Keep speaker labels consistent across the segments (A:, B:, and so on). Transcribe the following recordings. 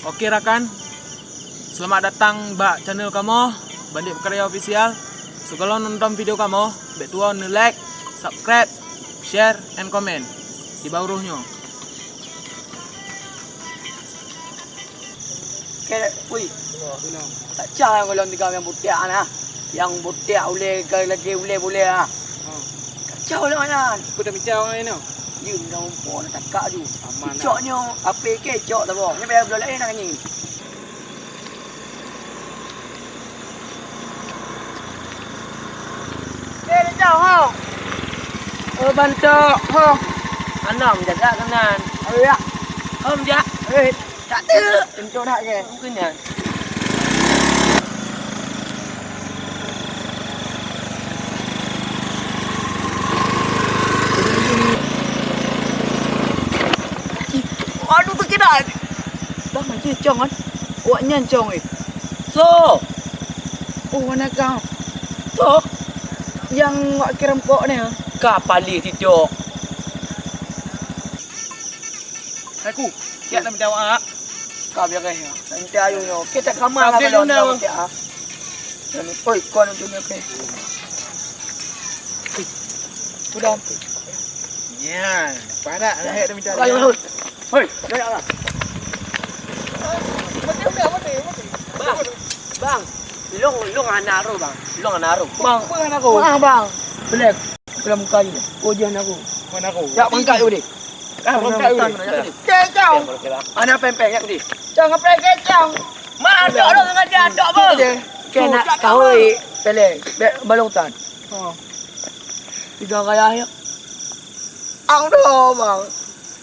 A: Okey rakan, selamat datang bak channel kamu, Bandit Berkarya Official. So kalau nonton video kamu, bet tua like, subscribe, share, and comment di bawahnya.
B: Kaya, wih, tak cah kalau tiga yang budak nah, yang budak boleh lagi boleh ah. Kacau lah kan.
A: Aku dah bincang orang ini.
B: You dah umpun takak tu.
A: Aman.
B: Coknya apa kecok tak boh. Ni biar lain nak ni. Jauh ha. Bantu ha. Anam jaga kanan. Ya. Ja. Tak tu. Tentu nak ke. Mungkin ya. Aduh terkena. Dah macam cong kan. Awaknya cong So. Oh mana kau? So. Yang awak kira empok ni ha.
C: Kapali si Cok.
A: Aku, siap nak minta awak.
B: Kau biar kaya. Nanti ayunya. Kita kamar kalau nak buat. Oi, kau nak dunia ke? Sudah.
A: Ya, padat nak hek dah minta.
B: Ayo. Hoi, dah lah. Bang. Long anaro bang. Long anaro. Bang.
A: Apa aku?
B: Bang. Belak. Belum muka ni. Ujian aku.
A: Mana aku?
B: Ya bangkat aku ni.
A: Bangkat aku.
B: Kecang. Ana pempek yak ni. Jangan pempek kecang. Mana ada orang ngajar ada apa? Kena kau pele balong tan.
A: Ha.
B: Tiga kaya ya. Ang do bang.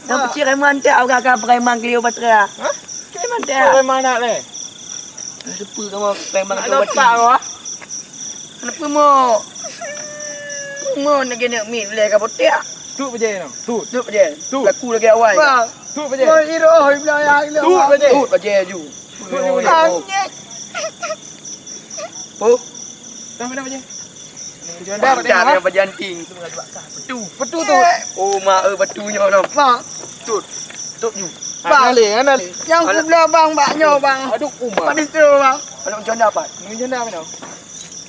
B: Dah pecik reman tak agak preman Cleopatra.
A: Ha?
B: Preman tak.
A: Kau mana le?
B: Lupa kamu preman
A: Ada
B: Cleopatra.
A: apa awak?
B: Kenapa mo? Mo nak kena mi boleh ke potek?
A: Tu je no. Tu.
B: Duk je.
A: Tu.
B: Laku lagi awal. Bang.
A: Tu je.
B: Mo hero hoi belayang le.
A: Tu je.
B: Tu je ju.
A: Tu je.
B: Angin. Oh,
A: Dah mana je?
B: dah dah berjanting. Betul tu. Oh, mak betunya no. Mak. Tut. Tut ju.
A: Bang le, ana le.
B: Yang aku belah bang baknya bang.
A: Aduh, umah.
B: Pada situ bang. Kalau macam mana dapat?
A: Ni je dah mana?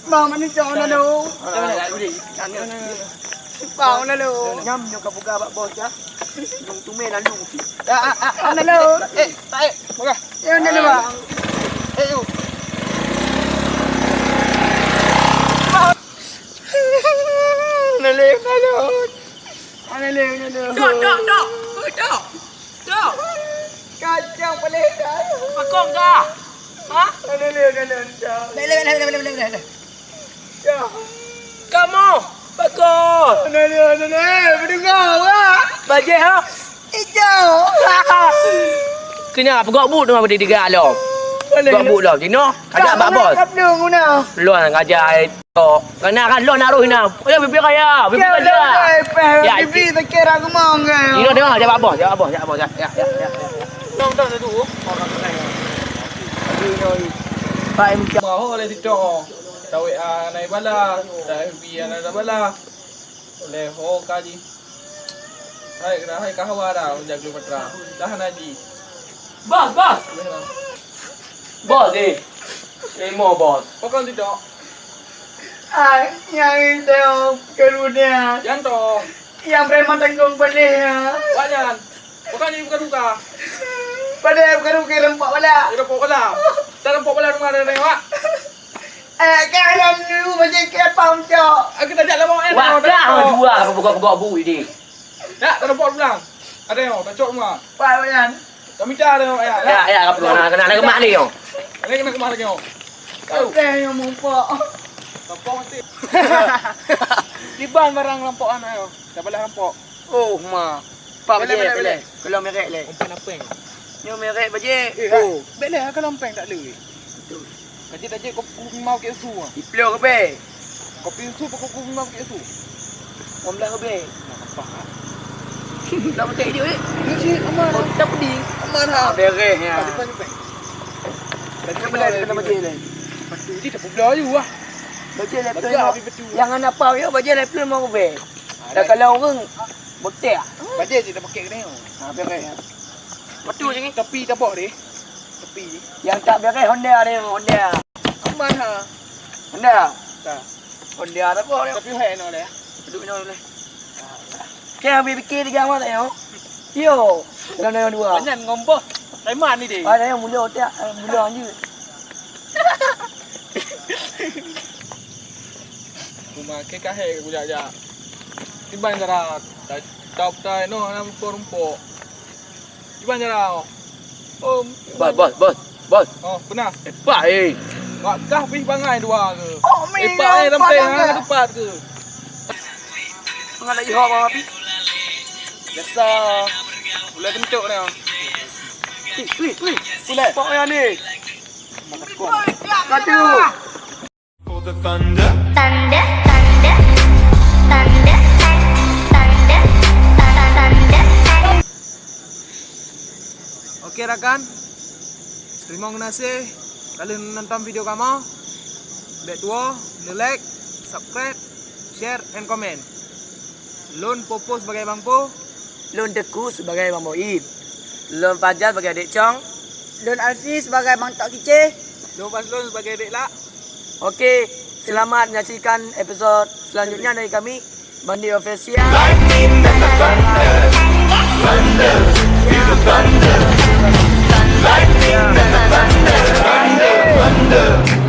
B: Bang mana jauh dah tu. Bang mana lu? Nyam nyok buka bak bos ya. Yung tume lalu. Ana lu.
A: Tak Buka.
B: Ya ana lu bang.
A: You.
B: Nalih nalih. Ana lu nalih.
C: Dok.
B: Kacang boleh dah.
C: Pakong dah. Ha?
B: Nalih. Boleh. Ya.
C: Kamu. Pakong.
B: Nalih. Berdengar lah.
C: Bajai ha.
B: Hijau.
C: Kena pegak but dengan benda tiga lo. Pegak but lo. Tino. Ajak bak bos.
B: Kap dong guna.
C: Lo nak ajar itu. Kena kan lo naruh hina. Ayo bibi kaya. Bibi kerja. Ya,
B: Bibi tak kira aku mau enggak.
C: Tino tengok ajak bak bos. Ya.
A: Nong tak tu.
B: Pak Emka.
A: Mau oleh TikTok. Tahu naik bala, dah FB naik bala. Oleh ho kaji. Hai kahwa dah jaga Cleopatra. Dah naji.
C: Bos. Bos ni. Emo bos.
A: Pokok TikTok.
B: Ai, yang itu keluarnya.
A: Yang tu.
B: Yang preman tanggung boleh.
A: Banyak. Pokok ni bukan duka.
B: Pada bukan rempok bala.
A: Dia pokok lah. Dalam pokok bala rumah ada tengok.
B: Kalian dulu macam kepang cok.
A: Aku tak jalan mau
C: Wah, dah jual aku pegak bu ini.
A: Tak, dalam pokok belang. Ada yang tak cok rumah.
B: Pak Bayan.
A: Kami cari tengok ya.
C: Ya, apa kena kemak ni yo.
A: Ini kena kemana tengok. Kau.
B: Yang mumpuk.
A: Rampok mati. Tiban barang rampokan ayo. Dah balik rampok.
B: Oh, ma. Pak
A: Boleh.
B: boleh. Kalau merek le.
A: Umpan apa yang?
B: Nyo merek baje.
A: Oh, boleh kalau lompeng tak boleh. Kaji tak je kopi mau ke su ah.
B: Diplo ke be?
A: Kopi su apa kopi mau ke su?
B: Omlah ke be?
A: Nampak ah.
B: Dah betul dia ni.
A: Ni aman.
B: Oh, tak pedih.
A: Aman ha.
B: Bereh ya.
A: Depan ni.
B: Dah boleh kena baje le.
A: Patu dia tak bela ju ah.
B: Baje laptop
A: Baca habis betul.
B: yang anak pau ya baje laptop mau be. Dah kalau orang botek.
A: Baca je dah pakai kena.
B: Ha beres.
A: Betul je ni. Tepi tapak dia.
B: tepi ni.
C: Yang tak pakai Honda ni, Honda.
B: Aman ha.
C: Honda.
B: Tak.
C: Honda tak apa ni.
B: Tapi hai no le.
C: Duduk ni boleh. Okey, ambil fikir tiga amat yo. Yo. Dalam dua.
A: Banyak ngombo. Taiman ni deh.
C: Ada yang mula tak, mula je.
A: Rumah ke kahek budak ja. Tiban jara. Top tai no nam rumpok. Tiban jara. Oh,
C: Bos.
A: oh, benar.
C: Pak
A: Wak kah pergi bangai dua ke?
B: Oh, mi.
A: Pak sampai hang depan ke?
C: Mengalah ihok apa api?
A: Biasa. Boleh bentuk ni.
C: Wih. Boleh. Pak yang ni. Katu.
D: For the thunder.
E: Thunder, thunder, thunder, thunder, thunder.
A: Okey rakan. Terima kasih kalian nonton video kamu. Bek tua, like, subscribe, share and comment. Lun Popo sebagai Bang Po.
C: Lun Deku sebagai Bang Boib. Lun Fajar sebagai Adik Chong.
B: Lun Alfi sebagai Bang Tok Kicih.
A: Lun Lun sebagai Dek Lak.
C: Okey, selamat menyaksikan episod selanjutnya dari kami Bandi Official.
D: Lightning and the thunder. Thunder. Feel the thunder. Lightning and the thunder. Thunder.